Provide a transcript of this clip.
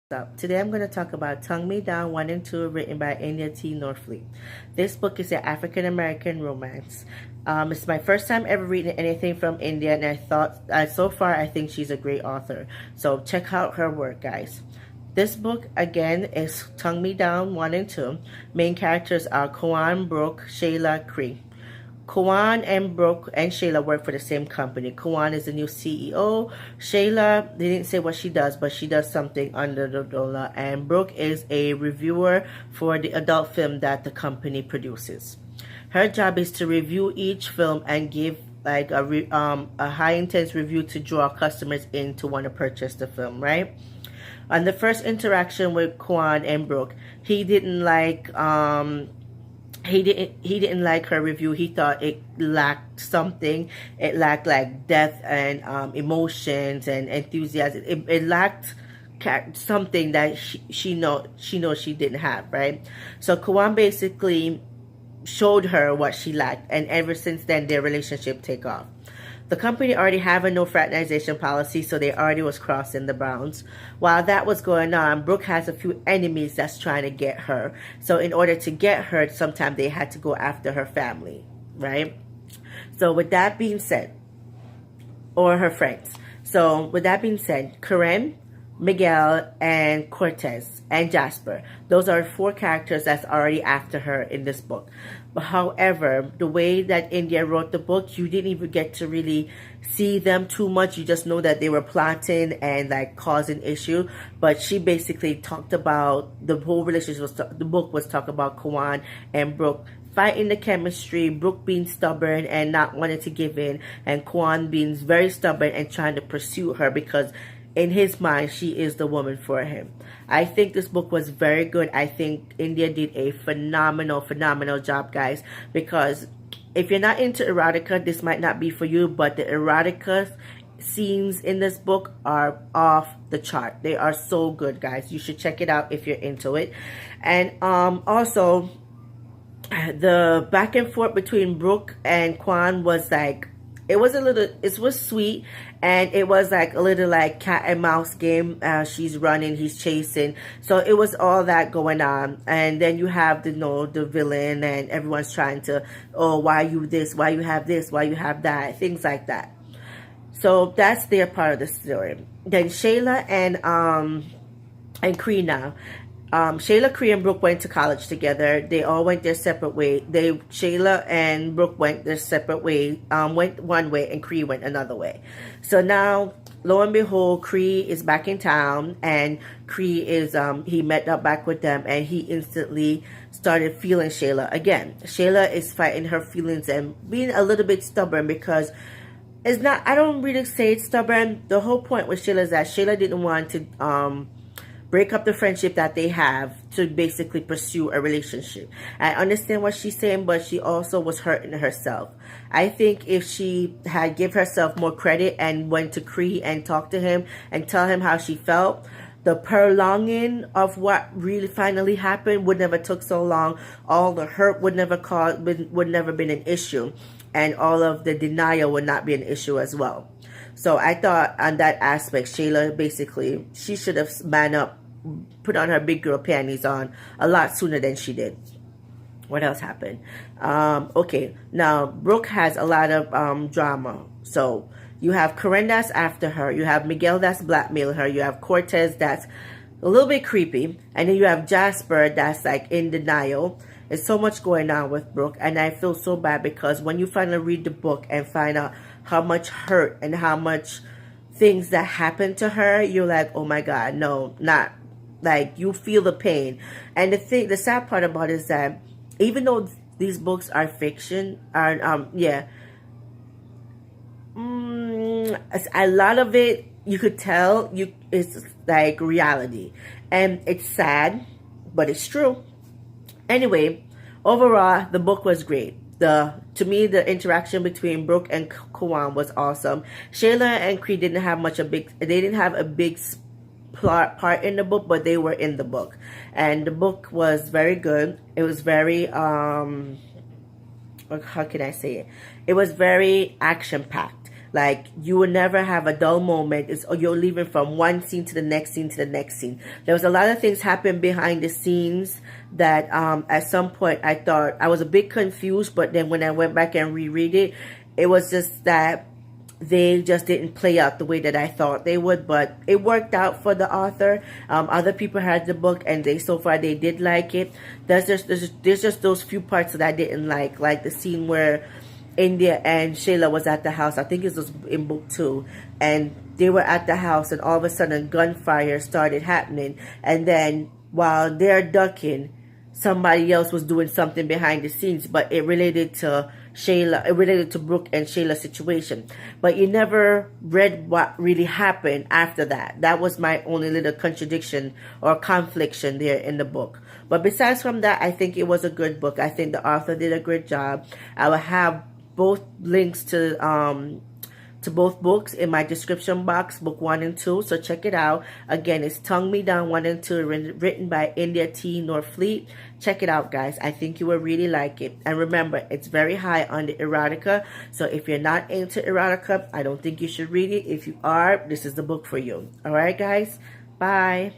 Up. Today I'm going to talk about Tongue Me Down 1 and 2, written by India T. Norfleet. This book is an African American romance. It's my first time ever reading anything from India, and I thought, so far, I think she's a great author. So check out her work, guys. This book, again, is Tongue Me Down 1 and 2. Main characters are Kwan, Brooke, Shayla, Cree. Kwan and Brooke and Shayla work for the same company. Kwan is the new CEO. Shayla, they didn't say what she does, but she does something under the dollar. And Brooke is a reviewer for the adult film that the company produces. Her job is to review each film and give like a high intense review to draw customers in to want to purchase the film, right? On the first interaction with Kwan and Brooke, he didn't like he didn't like her review. He thought it lacked something. It lacked like depth and emotions and enthusiasm. It lacked something that she knows she didn't have, right? So Kawan basically showed her what she lacked, and ever since then their relationship take off. The company already have a no fraternization policy, so they already was crossing the bounds. While that was going on, Brooke has a few enemies that's trying to get her. So in order to get her, sometimes they had to go after her family, right? So with that being said, or her friends. So with that being said, Karen, Miguel, and Cortez, and Jasper. Those are 4 characters that's already after her in this book. But however, the way that India wrote the book, you didn't even get to really see them too much. You just know that they were plotting and like causing issue. But she basically talked about the whole relationship. The book was talking about Kawan and Brooke fighting the chemistry, Brooke being stubborn and not wanting to give in, and Kawan being very stubborn and trying to pursue her because in his mind, she is the woman for him. I think this book was very good. I think India did a phenomenal job, guys. Because if you're not into erotica, this might not be for you. But the erotica scenes in this book are off the chart. They are so good, guys. You should check it out if you're into it. And also, the back and forth between Brooke and Kwan was like, it was sweet, and it was like a little like cat and mouse game. She's running, he's chasing, so it was all that going on. And then you have the villain, and everyone's trying to, oh, why you this, why you have this, why you have that, things like that. So that's their part of the story. Then Shayla and Cree now. Shayla, Cree, and Brooke went to college together. They all went their separate way. Shayla and Brooke went their separate way. Went one way, and Cree went another way. So now, lo and behold, Cree is back in town, and Cree is he met up back with them, and he instantly started feeling Shayla again. Shayla is fighting her feelings and being a little bit stubborn because it's not. I don't really say it's stubborn. The whole point with Shayla is that Shayla didn't want to break up the friendship that they have to basically pursue a relationship. I understand what she's saying, but she also was hurting herself. I think if she had give herself more credit and went to Cree and talked to him and tell him how she felt, the prolonging of what really finally happened would never took so long. All the hurt would never been an issue, and all of the denial would not be an issue as well. So I thought on that aspect, Shayla basically, she should have man up, put on her big girl panties on a lot sooner than she did. What else happened? Okay, now Brooke has a lot of drama. So you have Karen that's after her. You have Miguel that's blackmailing her. You have Cortez that's a little bit creepy. And then you have Jasper that's like in denial. There's so much going on with Brooke, and I feel so bad because when you finally read the book and find out how much hurt and how much things that happened to her, you're like, oh my God, no, not like you feel the pain. And the sad part about it is that even though these books are fiction, a lot of it you could tell it's like reality, and it's sad, but it's true. Anyway, overall, the book was great. To me, the interaction between Brooke and Kawan was awesome. Shayla and Cree didn't have a big part in the book, but they were in the book, and the book was very good. It was very how can I say it? It was very action packed. Like, you will never have a dull moment. You're leaving from one scene to the next scene to the next scene. There was a lot of things happen behind the scenes that at some point I thought I was a bit confused, but then when I went back and reread it, it was just that they just didn't play out the way that I thought they would, but it worked out for the author. Other people had the book, and so far they did like it. There's just those few parts that I didn't like the scene where India and Shayla was at the house. I think it was in book 2, and they were at the house, and all of a sudden gunfire started happening, and then while they're ducking, somebody else was doing something behind the scenes, but it related to Shayla, it related to Brooke and Shayla's situation. But you never read what really happened after that. That was my only little contradiction or confliction there in the book. But besides from that, I think it was a good book. I think the author did a great job. I will have both links to both books in my description box, book 1 and 2, so check it out. Again, it's Tongue Me Down 1 and 2, written by India T. Norfleet. Check it out, guys. I think you will really like it. And remember, it's very high on the erotica, so if you're not into erotica, I don't think you should read it. If you are, this is the book for you. Alright, guys? Bye.